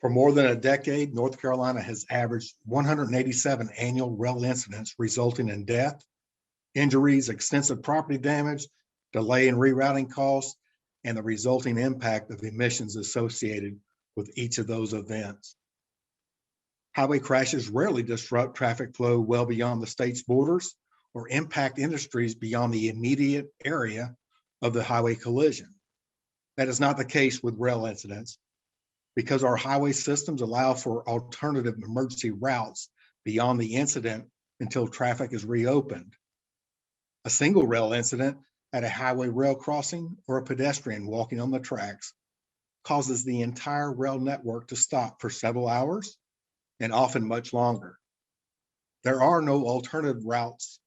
For more than a decade, North Carolina has averaged 187 annual rail incidents resulting in death, injuries, extensive property damage, delay in rerouting costs, and the resulting impact of emissions associated with each of those events. Highway crashes rarely disrupt traffic flow well beyond the state's borders or impact industries beyond the immediate area of the highway collision. That is not the case with rail incidents, because our highway systems allow for alternative emergency routes beyond the incident until traffic is reopened. A single rail incident at a highway rail crossing or a pedestrian walking on the tracks causes the entire rail network to stop for several hours and often much longer. There are no alternative routes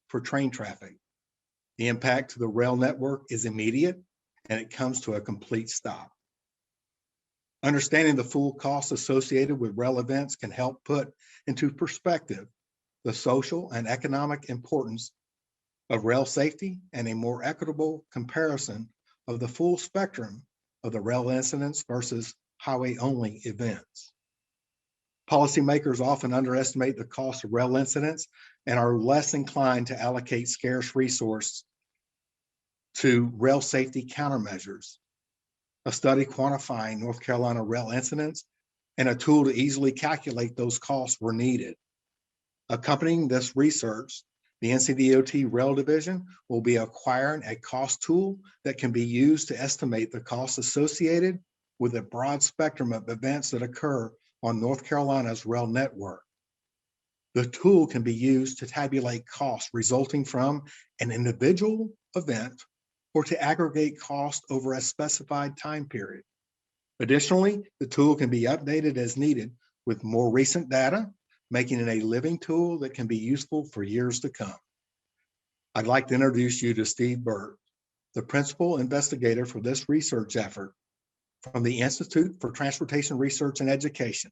for train traffic. The impact to the rail network is immediate and it comes to a complete stop. Understanding the full costs associated with rail events can help put into perspective the social and economic importance of rail safety and a more equitable comparison of the full spectrum of the rail incidents versus highway-only events. Policymakers often underestimate the cost of rail incidents and are less inclined to allocate scarce resources to rail safety countermeasures. A study quantifying North Carolina rail incidents and a tool to easily calculate those costs were needed. Accompanying this research, the NCDOT Rail Division will be acquiring a cost tool that can be used to estimate the costs associated with a broad spectrum of events that occur on North Carolina's rail network. The tool can be used to tabulate costs resulting from an individual event or to aggregate costs over a specified time period. Additionally, the tool can be updated as needed with more recent data, making it a living tool that can be useful for years to come. I'd like to introduce you to Steve Burt, the principal investigator for this research effort from the Institute for Transportation Research and Education.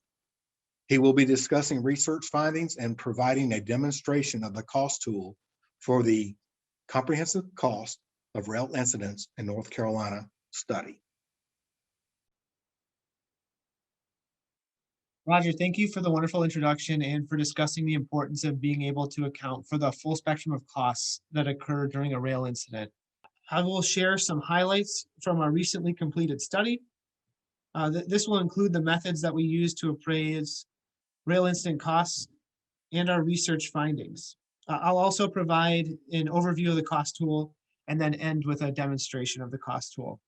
He will be discussing research findings and providing a demonstration of the cost tool for the comprehensive cost of rail incidents in North Carolina study. Roger, thank you for the wonderful introduction and for discussing the importance of being able to account for the full spectrum of costs that occur during a rail incident. I will share some highlights from our recently completed study. This will include the methods that we use to appraise rail incident costs and our research findings. I'll also provide an overview of the cost tool and then end with a demonstration of the cost tool.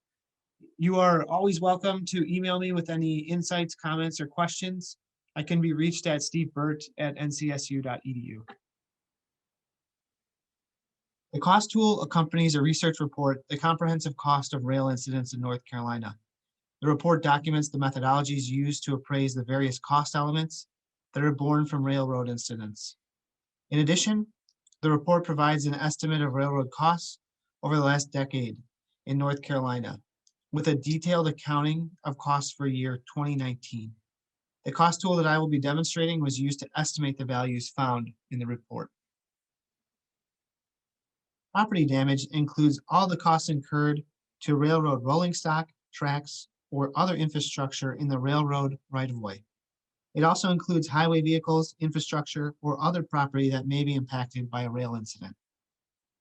You are always welcome to email me with any insights, comments, or questions. I can be reached at steveburt@ncsu.edu. The cost tool accompanies a research report, The Comprehensive Cost of Rail Incidents in North Carolina. The report documents the methodologies used to appraise the various cost elements that are born from railroad incidents. In addition, the report provides an estimate of railroad costs over the last decade in North Carolina, with a detailed accounting of costs for year 2019. The cost tool that I will be demonstrating was used to estimate the values found in the report. Property damage includes all the costs incurred to railroad rolling stock, tracks, or other infrastructure in the railroad right-of-way. It also includes highway vehicles, infrastructure, or other property that may be impacted by a rail incident.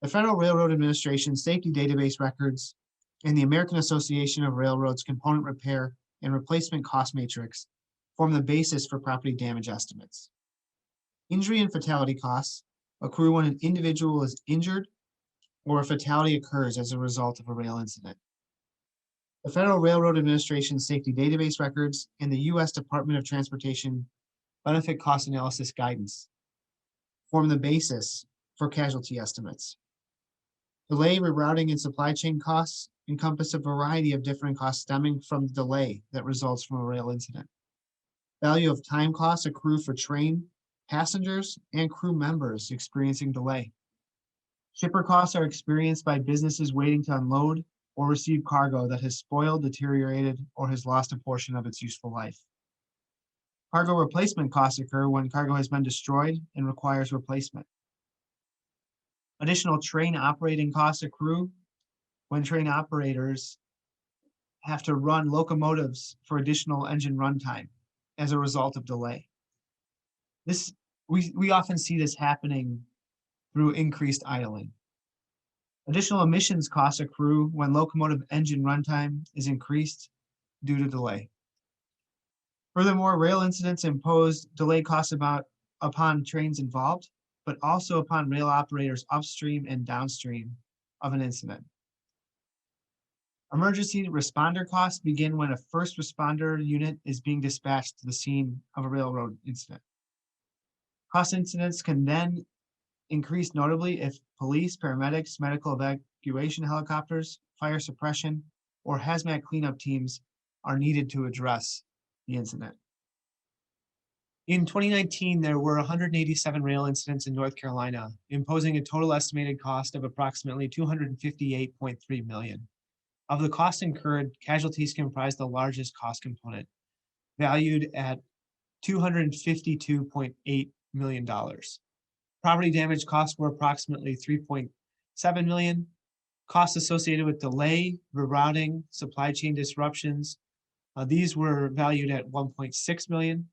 The Federal Railroad Administration Safety Database records and the American Association of Railroads Component Repair and Replacement Cost Matrix form the basis for property damage estimates. Injury and fatality costs accrue when an individual is injured or a fatality occurs as a result of a rail incident. The Federal Railroad Administration Safety Database records and the U.S. Department of Transportation Benefit Cost Analysis Guidance form the basis for casualty estimates. Delay, rerouting, and supply chain costs encompass a variety of different costs stemming from the delay that results from a rail incident. Value of time costs accrue for train passengers and crew members experiencing delay. Shipper costs are experienced by businesses waiting to unload or receive cargo that has spoiled, deteriorated, or has lost a portion of its useful life. Cargo replacement costs occur when cargo has been destroyed and requires replacement. Additional train operating costs accrue when train operators have to run locomotives for additional engine runtime as a result of delay. This we often see this happening through increased idling. Additional emissions costs accrue when locomotive engine runtime is increased due to delay. Furthermore, rail incidents impose delay costs upon trains involved, but also upon rail operators upstream and downstream of an incident. Emergency responder costs begin when a first responder unit is being dispatched to the scene of a railroad incident. Cost incidents can then increase notably if police, paramedics, medical evacuation helicopters, fire suppression, or hazmat cleanup teams are needed to address the incident. In 2019, there were 187 rail incidents in North Carolina, imposing a total estimated cost of approximately $258.3 million. Of the cost incurred, casualties comprise the largest cost component, valued at $252.8 million. Property damage costs were approximately $3.7 million. Costs associated with delay, rerouting, supply chain disruptions, these were valued at $1.6 million.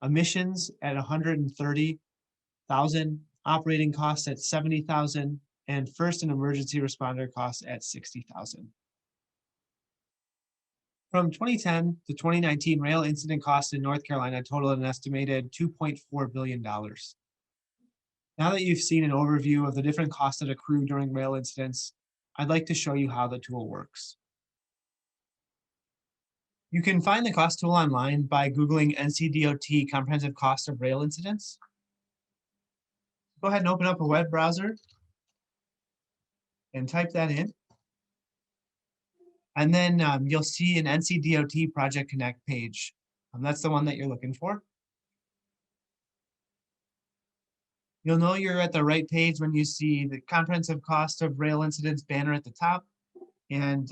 Emissions at $130,000, operating costs at $70,000, and first and emergency responder costs at $60,000. From 2010 to 2019, rail incident costs in North Carolina totaled an estimated $2.4 billion. Now that you've seen an overview of the different costs that accrue during rail incidents, I'd like to show you how the tool works. You can find the cost tool online by Googling NCDOT comprehensive cost of rail incidents. Go ahead and open up a web browser and type that in. And then you'll see an NCDOT Project Connect page. That's the one that you're looking for. You'll know you're at the right page when you see the comprehensive cost of rail incidents banner at the top. And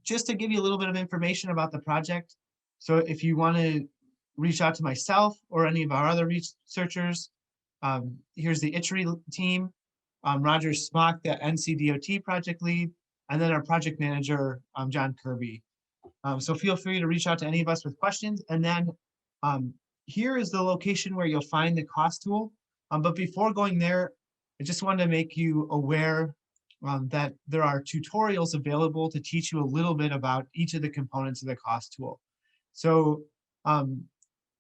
just to give you a little bit of information about the project. So if you want to reach out to myself or any of our other researchers, here's the ITRI team, Roger Smock, the NCDOT project lead, and then our project manager, John Kirby. So feel free to reach out to any of us with questions. And then here is the location where you'll find the cost tool. But before going there, I just wanted to make you aware that there are tutorials available to teach you a little bit about each of the components of the cost tool. So,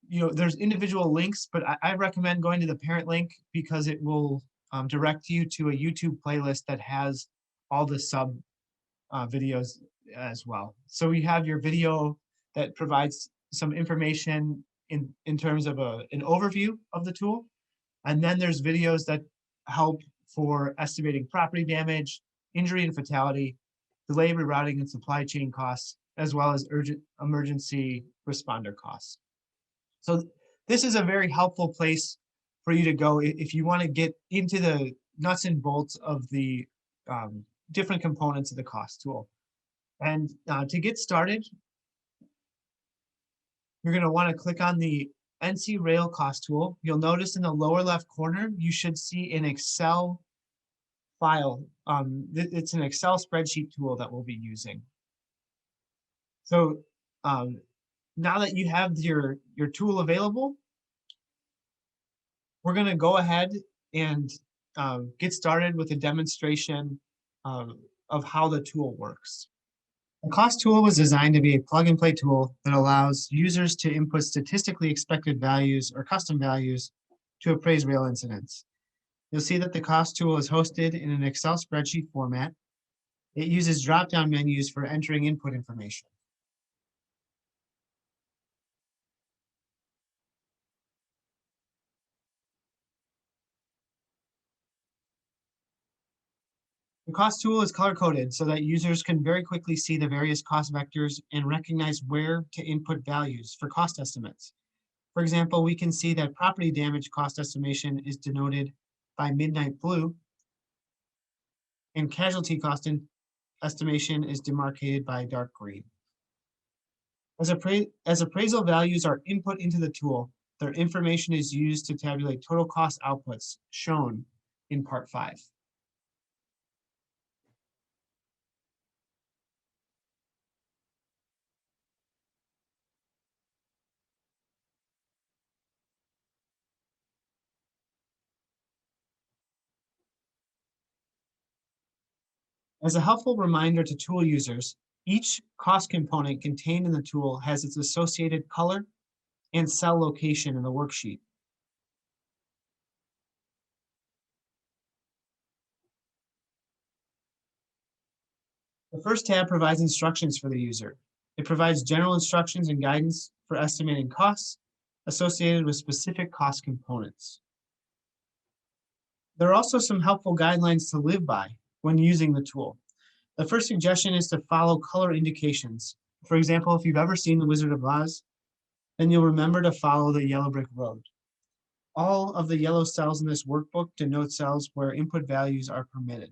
there's individual links, but I recommend going to the parent link because it will direct you to a YouTube playlist that has all the sub videos as well. So we have your video that provides some information in terms of an overview of the tool. And then there's videos that help for estimating property damage, injury and fatality, delay, rerouting, and supply chain costs, as well as urgent emergency responder costs. So this is a very helpful place for you to go if you want to get into the nuts and bolts of the different components of the cost tool. And to get started, you're going to want to click on the NC Rail Cost tool. You'll notice in the lower left corner, you should see an Excel file. It's an Excel spreadsheet tool that we'll be using. So now that you have your tool available, we're going to go ahead and get started with a demonstration of how the tool works. The cost tool was designed to be a plug-and-play tool that allows users to input statistically expected values or custom values to appraise rail incidents. You'll see that the cost tool is hosted in an Excel spreadsheet format. It uses drop-down menus for entering input information. The cost tool is color-coded so that users can very quickly see the various cost vectors and recognize where to input values for cost estimates. For example, we can see that property damage cost estimation is denoted by midnight blue, and casualty cost estimation is demarcated by dark green. As appraisal values are input into the tool, their information is used to tabulate total cost outputs shown in Part 5. As a helpful reminder to tool users, each cost component contained in the tool has its associated color and cell location in the worksheet. The first tab provides instructions for the user. It provides general instructions and guidance for estimating costs associated with specific cost components. There are also some helpful guidelines to live by when using the tool. The first suggestion is to follow color indications. For example, if you've ever seen The Wizard of Oz, then you'll remember to follow the yellow brick road. All of the yellow cells in this workbook denote cells where input values are permitted.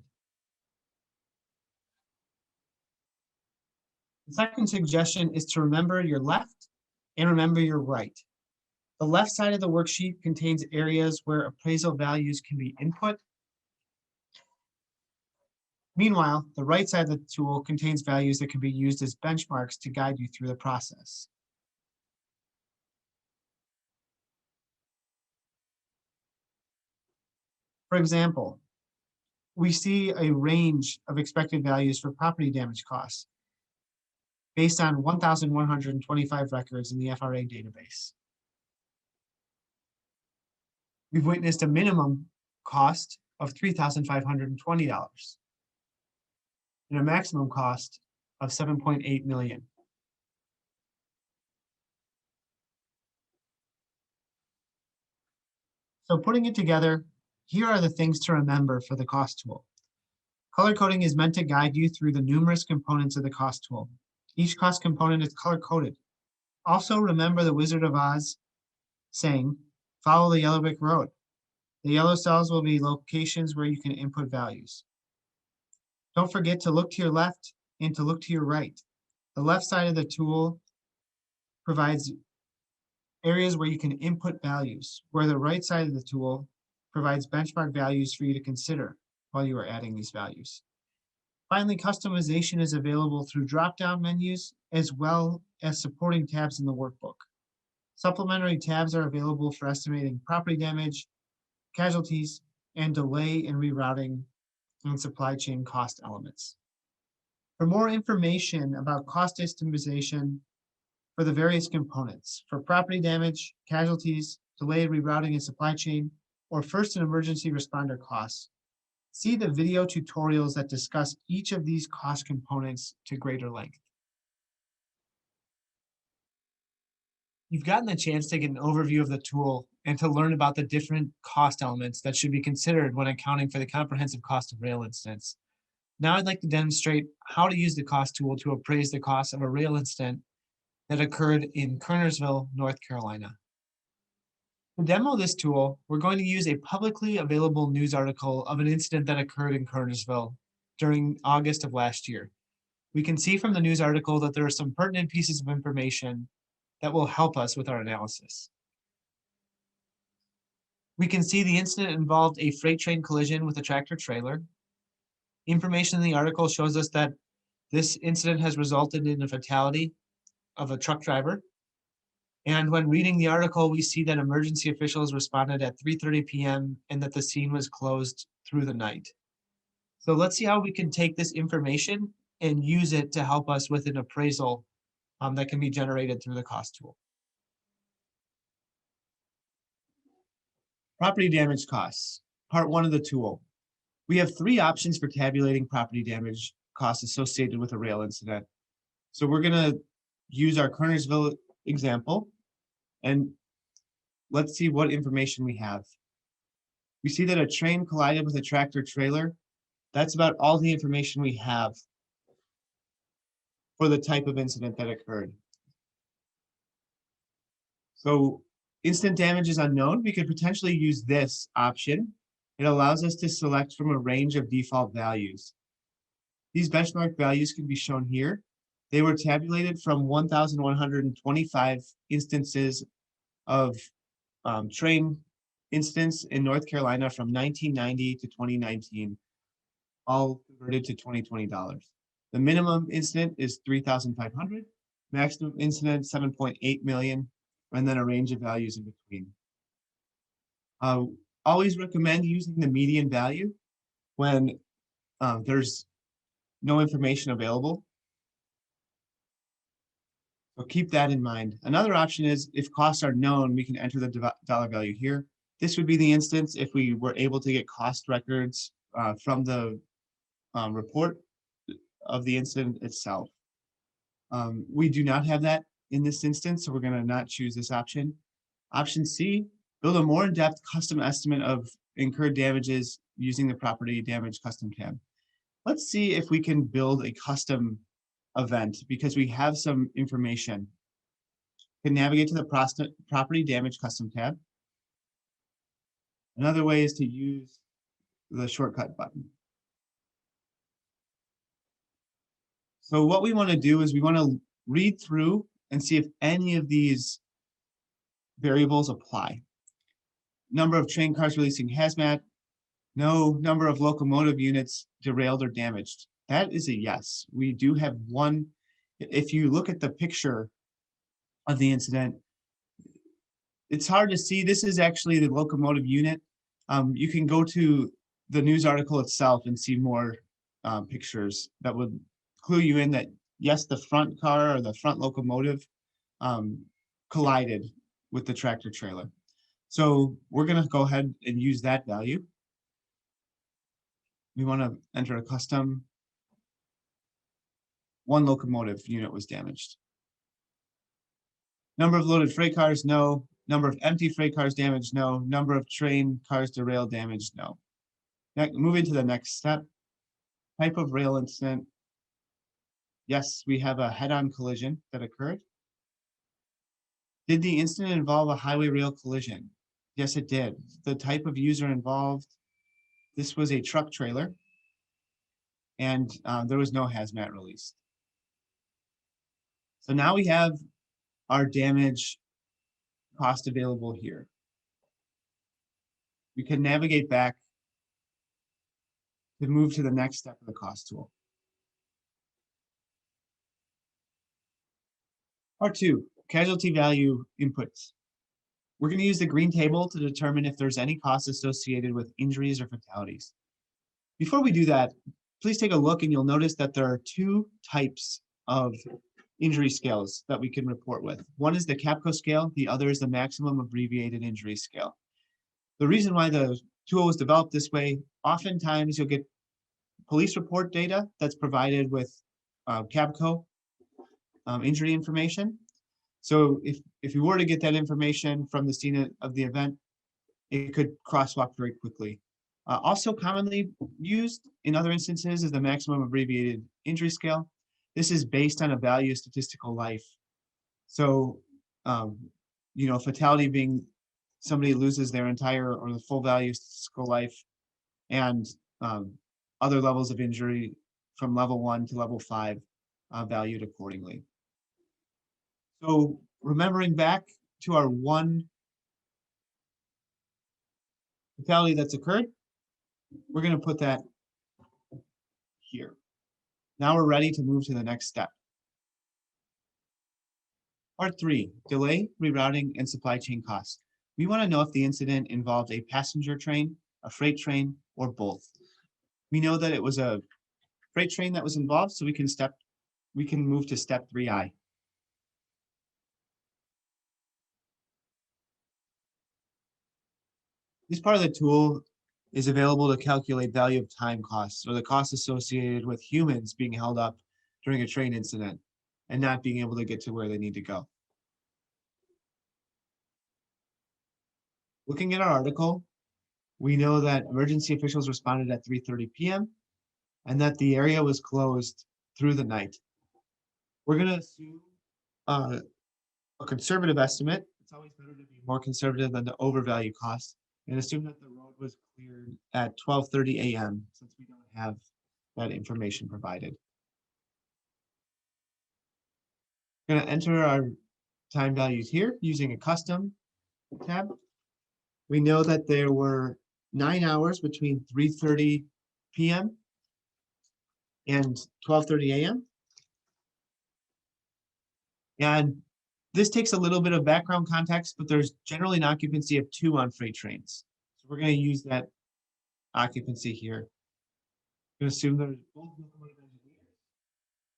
The second suggestion is to remember your left and remember your right. The left side of the worksheet contains areas where appraisal values can be input. Meanwhile, the right side of the tool contains values that can be used as benchmarks to guide you through the process. For example, we see a range of expected values for property damage costs based on 1,125 records in the FRA database. We've witnessed a minimum cost of $3,520 and a maximum cost of $7.8 million. So putting it together, here are the things to remember for the cost tool. Color coding is meant to guide you through the numerous components of the cost tool. Each cost component is color coded. Also remember the Wizard of Oz saying, follow the yellow brick road. The yellow cells will be locations where you can input values. Don't forget to look to your left and to look to your right. The left side of the tool provides areas where you can input values, where the right side of the tool provides benchmark values for you to consider while you are adding these values. Finally, customization is available through drop-down menus as well as supporting tabs in the workbook. Supplementary tabs are available for estimating property damage, casualties, and delay and rerouting and supply chain cost elements. For more information about cost estimation for the various components, for property damage, casualties, delayed rerouting and supply chain, or first and emergency responder costs, see the video tutorials that discuss each of these cost components to greater length. You've gotten the chance to get an overview of the tool and to learn about the different cost elements that should be considered when accounting for the comprehensive cost of rail incidents. Now I'd like to demonstrate how to use the cost tool to appraise the cost of a rail incident that occurred in Kernersville, North Carolina. To demo this tool, we're going to use a publicly available news article of an incident that occurred in Kernersville during August of last year. We can see from the news article that there are some pertinent pieces of information that will help us with our analysis. We can see the incident involved a freight train collision with a tractor trailer. Information in the article shows us that this incident has resulted in a fatality of a truck driver. And when reading the article, we see that emergency officials responded at 3:30 p.m. and that the scene was closed through the night. So let's see how we can take this information and use it to help us with an appraisal that can be generated through the cost tool. Property damage costs, part one of the tool. We have three options for tabulating property damage costs associated with a rail incident. So we're gonna use our Kernersville example and let's see what information we have. We see that a train collided with a tractor trailer. That's about all the information we have for the type of incident that occurred. So instant damage is unknown. We could potentially use this option. It allows us to select from a range of default values. These benchmark values can be shown here. They were tabulated from 1,125 instances of train incidents in North Carolina from 1990 to 2019, all converted to 2020 dollars. The minimum incident is 3,500, maximum incident 7.8 million, and then a range of values in between. Always recommend using the median value when there's no information available. So keep that in mind. Another option is if costs are known, we can enter the dollar value here. This would be the instance if we were able to get cost records from the report of the incident itself. We do not have that in this instance, so we're going to not choose this option. Option C, build a more in-depth custom estimate of incurred damages using the property damage custom tab. Let's see if we can build a custom event because we have some information. You can navigate to the property damage custom tab. Another way is to use the shortcut button. So what we want to do is we want to read through and see if any of these variables apply. Number of train cars releasing hazmat, no. Number of locomotive units derailed or damaged. That is a yes. We do have one. If you look at the picture of the incident, it's hard to see. This is actually the locomotive unit. You can go to the news article itself and see more pictures that would clue you in that, yes, the front car or the front locomotive collided with the tractor trailer. So we're going to go ahead and use that value. We want to enter a custom. One locomotive unit was damaged. Number of loaded freight cars, no. Number of empty freight cars damaged, no. Number of train cars derailed, damaged, no. Now, moving to the next step. Type of rail incident. Yes, we have a head-on collision that occurred. Did the incident involve a highway rail collision? Yes, it did. The type of user involved, this was a truck trailer, and there was no hazmat released. So now we have our damage cost available here. We can navigate back to move to the next step of the cost tool. Part 2, casualty value inputs. We're going to use the green table to determine if there's any costs associated with injuries or fatalities. Before we do that, please take a look and you'll notice that there are two types of injury scales that we can report with. One is the CAPCO scale, the other is the maximum abbreviated injury scale. The reason why the tool was developed this way, oftentimes you'll get police report data that's provided with CAPCO injury information. So if you were to get that information from the scene of the event, it could crosswalk very quickly. Also commonly used in other instances is the maximum abbreviated injury scale. This is based on a value of statistical life. So, fatality being somebody loses their entire or the full value of statistical life, and other levels of injury from level 1 to level 5 valued accordingly. So remembering back to our one fatality that's occurred, we're going to put that here. Now we're ready to move to the next step. Part 3, delay, rerouting, and supply chain costs. We want to know if the incident involved a passenger train, a freight train, or both. We know that it was a freight train that was involved, so we can move to step 3I. This part of the tool is available to calculate value of time costs, or the costs associated with humans being held up during a train incident and not being able to get to where they need to go. Looking at our article, we know that emergency officials responded at 3:30 p.m. and that the area was closed through the night. We're going to assume a conservative estimate. It's always better to be more conservative than to overvalue costs, and assume that the road was cleared at 12:30 a.m. since we don't have that information provided. We're going to enter our time values here using a custom tab. We know that there were 9 hours between 3:30 p.m. and 12:30 a.m. And this takes a little bit of background context, but there's generally an occupancy of 2 on freight trains. So we're going to use that occupancy here. I'm going to assume there's both locomotive engineers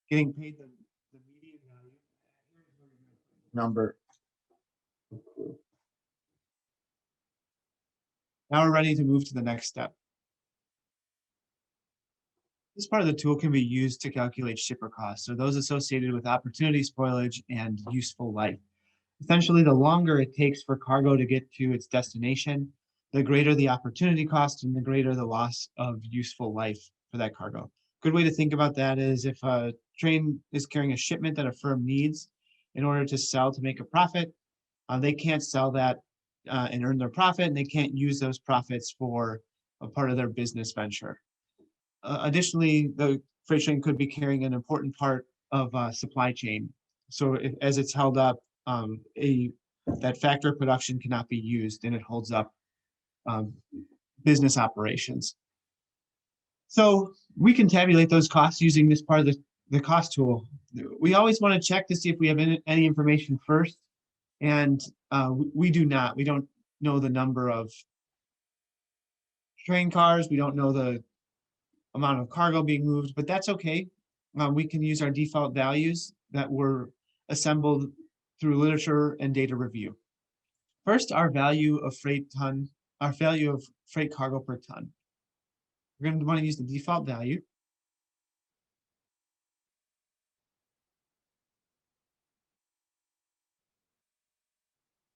getting paid the median value number. Now we're ready to move to the next step. This part of the tool can be used to calculate shipper costs, or those associated with opportunity spoilage and useful life. Essentially, the longer it takes for cargo to get to its destination, the greater the opportunity cost and the greater the loss of useful life for that cargo. Good way to think about that is if a train is carrying a shipment that a firm needs in order to sell to make a profit, they can't sell that and earn their profit, and they can't use those profits for a part of their business venture. Additionally, the freight train could be carrying an important part of supply chain. So as it's held up, that factor of production cannot be used, and it holds up business operations. So we can tabulate those costs using this part of the cost tool. We always want to check to see if we have any information first, and we do not. We don't know the number of train cars. We don't know the amount of cargo being moved, but that's okay. We can use our default values that were assembled through literature and data review. First, our value of freight cargo per ton. We're going to want to use the default value.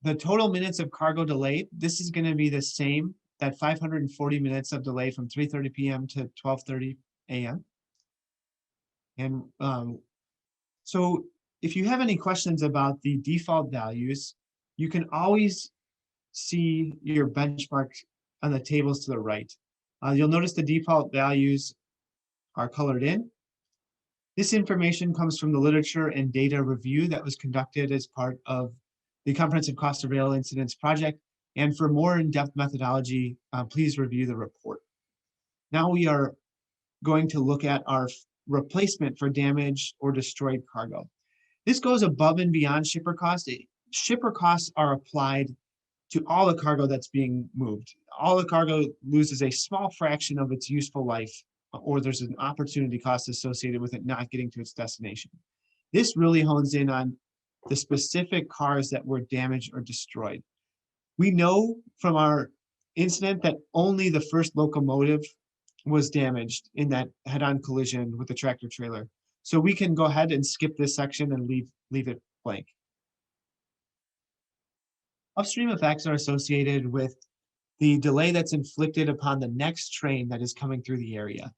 The total minutes of cargo delayed, this is going to be the same, that 540 minutes of delay from 3:30 p.m. to 12:30 a.m. And so if you have any questions about the default values, you can always see your benchmark on the tables to the right. You'll notice the default values are colored in. This information comes from the literature and data review that was conducted as part of the Comprehensive Cost of Rail Incidents Project. And for more in-depth methodology, please review the report. Now we are going to look at our replacement for damaged or destroyed cargo. This goes above and beyond shipper costs. Shipper costs are applied to all the cargo that's being moved. All the cargo loses a small fraction of its useful life, or there's an opportunity cost associated with it not getting to its destination. This really hones in on the specific cars that were damaged or destroyed. We know from our incident that only the first locomotive was damaged in that head-on collision with the tractor trailer. So we can go ahead and skip this section and leave it blank. Upstream effects are associated with the delay that's inflicted upon the next train that is coming through the area.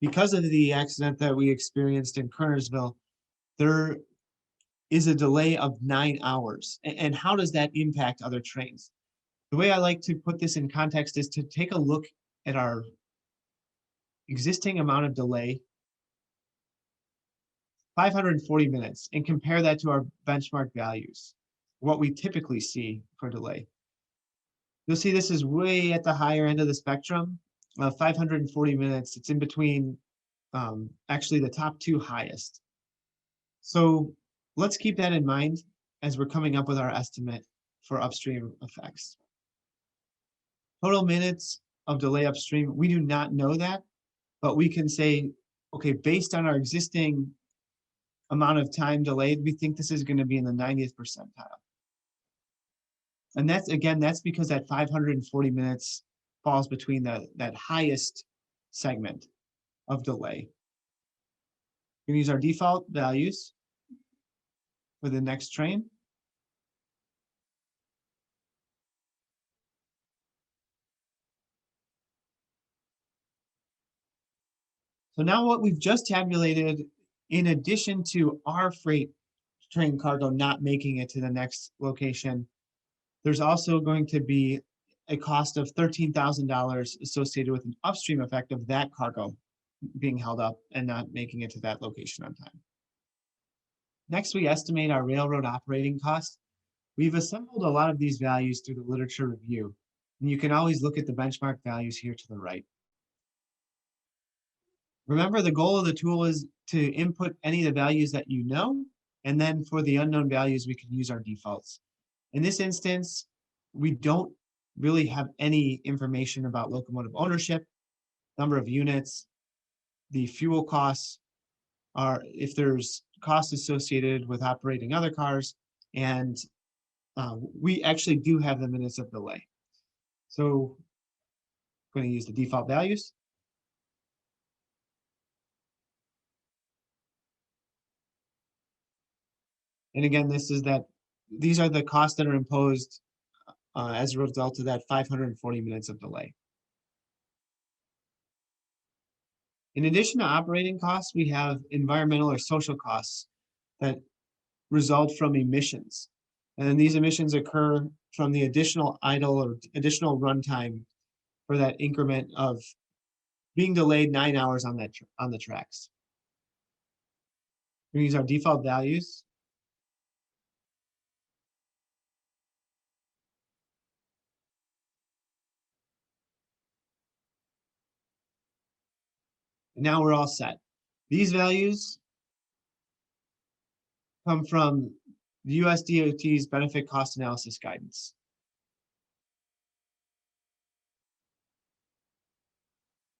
Because of the accident that we experienced in Kernersville, there is a delay of 9 hours. And how does that impact other trains? The way I like to put this in context is to take a look at our existing amount of delay, 540 minutes, and compare that to our benchmark values, what we typically see for delay. You'll see this is way at the higher end of the spectrum, 540 minutes. It's in between actually the top two highest. So let's keep that in mind as we're coming up with our estimate for upstream effects. Total minutes of delay upstream, we do not know that, but we can say, okay, based on our existing amount of time delayed, we think this is going to be in the 90th percentile. And that's, again, that's because that 540 minutes falls between that highest segment of delay. We can use our default values for the next train. So now what we've just tabulated, in addition to our freight train cargo not making it to the next location, there's also going to be a cost of $13,000 associated with an upstream effect of that cargo being held up and not making it to that location on time. Next, we estimate our railroad operating cost. We've assembled a lot of these values through the literature review, and you can always look at the benchmark values here to the right. Remember, the goal of the tool is to input any of the values that you know, and then for the unknown values, we can use our defaults. In this instance, we don't really have any information about locomotive ownership, number of units, the fuel costs, are if there's costs associated with operating other cars, and we actually do have the minutes of delay. So I'm going to use the default values. And again, these are the costs that are imposed as a result of that 540 minutes of delay. In addition to operating costs, we have environmental or social costs that result from emissions. And these emissions occur from the additional idle or additional runtime for that increment of being delayed 9 hours on the tracks. We use our default values. And now we're all set. These values come from the US DOT's benefit cost analysis guidance.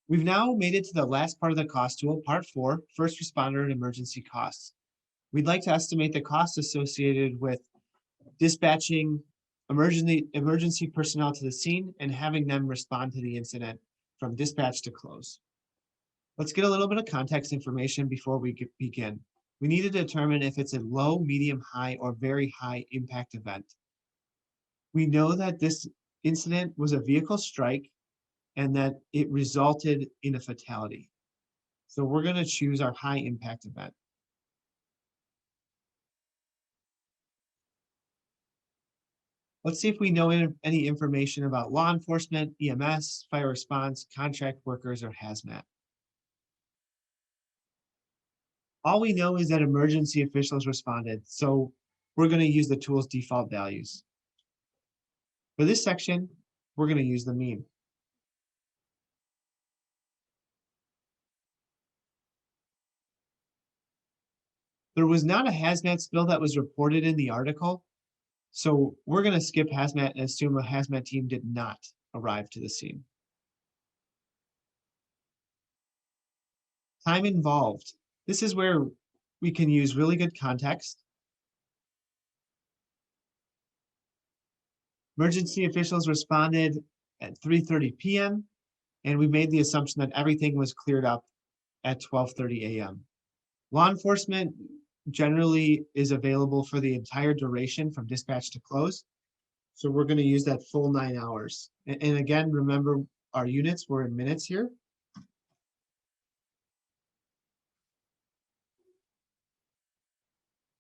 We've now made it to the last part of the cost tool, part 4, first responder and emergency costs. We'd like to estimate the costs associated with dispatching emergency personnel to the scene and having them respond to the incident from dispatch to close. Let's get a little bit of context information before we begin. We need to determine if it's a low, medium, high, or very high impact event. We know that this incident was a vehicle strike and that it resulted in a fatality. So we're going to choose our high impact event. Let's see if we know any information about law enforcement, EMS, fire response, contract workers, or hazmat. All we know is that emergency officials responded, so we're going to use the tool's default values. For this section, we're going to use the mean. There was not a hazmat spill that was reported in the article, so we're going to skip hazmat and assume a hazmat team did not arrive to the scene. Time involved. This is where we can use really good context. Emergency officials responded at 3:30 p.m. and we made the assumption that everything was cleared up at 12:30 a.m. Law enforcement generally is available for the entire duration from dispatch to close. So we're going to use that full 9 hours. And again, remember our units were in minutes here.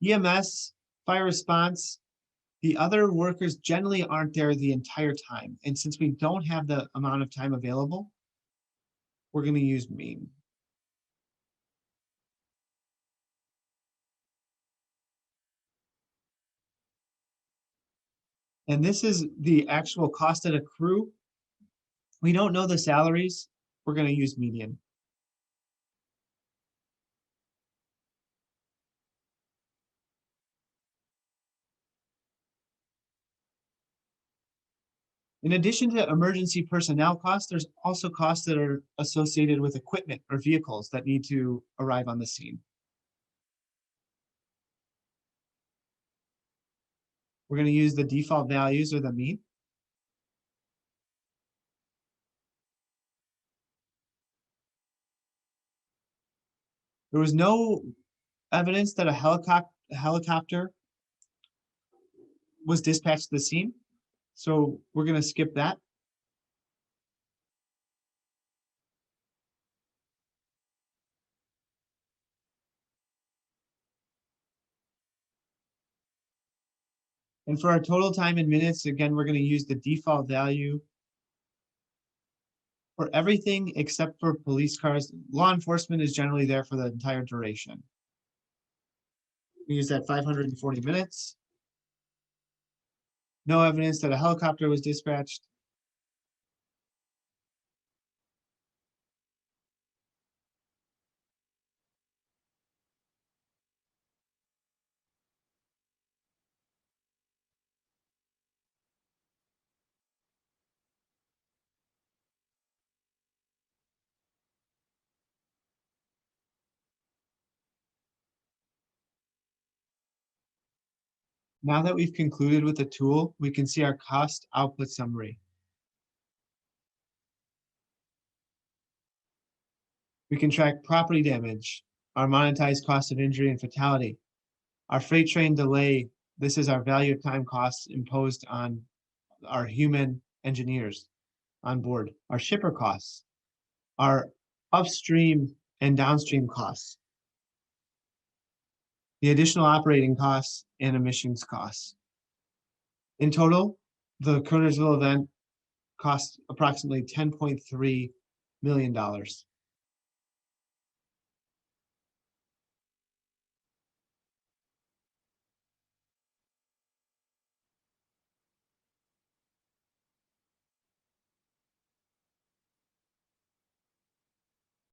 EMS, fire response, the other workers generally aren't there the entire time. And since we don't have the amount of time available, we're going to use mean. And this is the actual cost that accrue. We don't know the salaries. We're going to use median. In addition to emergency personnel costs, there's also costs that are associated with equipment or vehicles that need to arrive on the scene. We're going to use the default values or the mean. There was no evidence that a helicopter was dispatched to the scene, so we're going to skip that. And for our total time in minutes, again, we're going to use the default value for everything except for police cars. Law enforcement is generally there for the entire duration. We use that 540 minutes. No evidence that a helicopter was dispatched. Now that we've concluded with the tool, we can see our cost output summary. We can track property damage, our monetized cost of injury and fatality, our freight train delay. This is our value of time costs imposed on our human engineers on board, our shipper costs, our upstream and downstream costs, the additional operating costs and emissions costs. In total, the Kernersville event cost approximately $10.3 million.